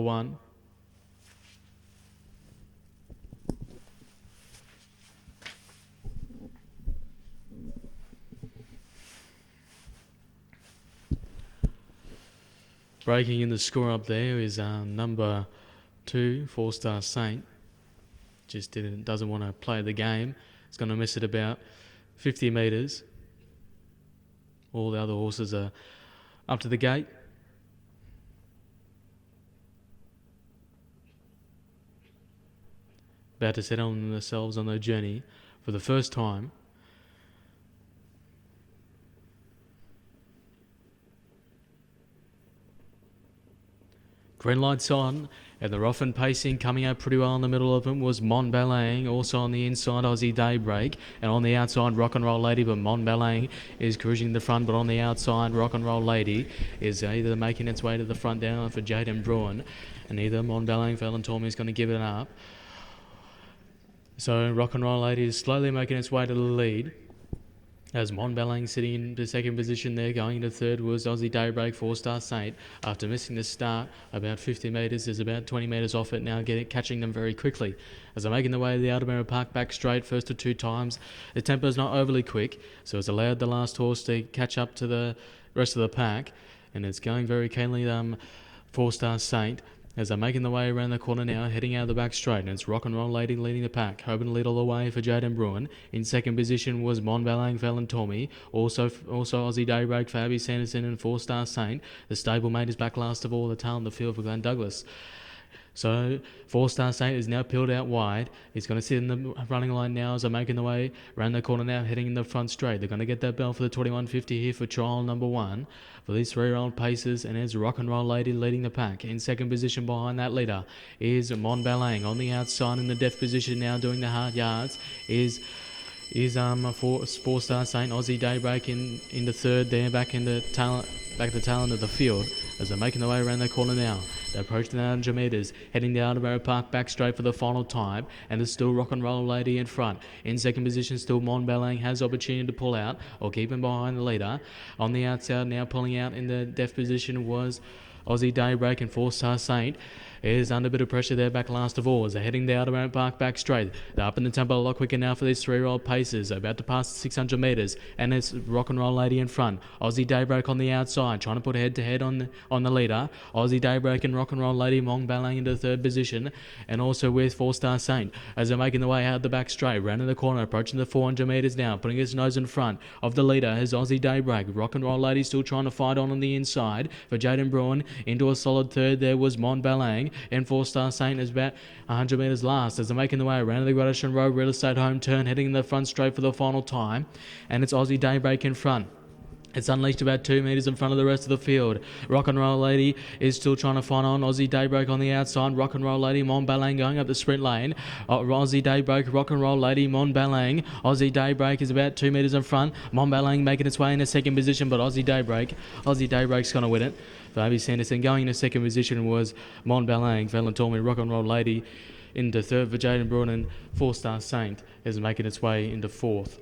1. Breaking in the score up there is number 2, 4-Star Saint. Just doesn't want to play the game. It's going to miss it about 50 metres. All the other horses are up to the gate. About to set on themselves on their journey for the first time. Green lights on, and the Roffin pacing coming out pretty well in the middle of them was Mon Balang. Also on the inside, Aussie Daybreak, and on the outside, Rock and Roll Lady. But Mon Balang is cruising the front, but on the outside, Rock and Roll Lady is either making its way to the front down for Jaden Bruin, and either Mon Balang, Fallon Tormey is going to give it up. So Rock and Roll Lady is slowly making its way to the lead. As Mon Balang sitting in the second position there, going into third was Aussie Daybreak, 4-Star Saint. After missing the start about 50 metres, is about 20 metres off it now, catching them very quickly. As they're making the way to the Altamira Park back straight, first to 2 times. The tempo's not overly quick, so it's allowed the last horse to catch up to the rest of the pack. And it's going very keenly, 4-Star Saint. As they're making the way around the corner now, heading out of the back straight, and it's Rock and Roll Lady leading the pack. Hoping to lead all the way for Jaden Bruin. In second position was Mon Balang, Fallon Tormey. Also Aussie Daybreak for Abby Sanderson and 4-Star Saint. The stablemate is back last of all, the tail in the field for Glenn Douglas. So 4-Star Saint is now peeled out wide. He's going to sit in the running line now as they're making the way around the corner now, heading in the front straight. They're going to get that bell for the 21.50 here for trial number 1 for these 3-year-old paces, and there's Rock and Roll Lady leading the pack. In second position behind that leader is Mon Balang. On the outside in the death position now, doing the hard yards is 4-Star Saint. Aussie Daybreak in the third there, back to the tail end of the field as they're making their way around the corner now. They're approaching the 100 metres, heading down to Altamira Park back straight for the final time, and there's still Rock and Roll Lady in front. In second position, still Mon Balang has opportunity to pull out or keep him behind the leader. On the outside now, pulling out in the death position was Aussie Daybreak, and 4-Star Saint is under a bit of pressure there back last of all as they're heading down to Altamira Park back straight. They're up in the tempo a lot quicker now for these 3-year-old paces. They're about to pass the 600 metres, and it's Rock and Roll Lady in front. Aussie Daybreak on the outside, trying to put head to head on the leader. Aussie Daybreak and Rock and Roll Lady, Mon Balang into the third position, and also with 4-Star Saint as they're making the way out the back straight, round in the corner, approaching the 400 metres now, putting his nose in front of the leader is Aussie Daybreak. Rock and Roll Lady still trying to fight on the inside for Jaden Bruin. Into a solid third there was Mon Balang, and 4-Star Saint is about 100 metres last as they're making the way around the Gradiston Road Real Estate home turn, heading in the front straight for the final time, and it's Aussie Daybreak in front. It's unleashed about 2 metres in front of the rest of the field. Rock and Roll Lady is still trying to fight on. Aussie Daybreak on the outside. Rock and Roll Lady, Mon Balang going up the sprint lane. Aussie Daybreak, Rock and Roll Lady, Mon Balang. Aussie Daybreak is about 2 metres in front. Mon Balang making its way in the second position, but Aussie Daybreak's going to win it. For Abby Sanderson going in the second position was Mon Balang, Fallon Tormey, Rock and Roll Lady into third for Jaden Bruin, and 4-Star Saint is making its way into fourth.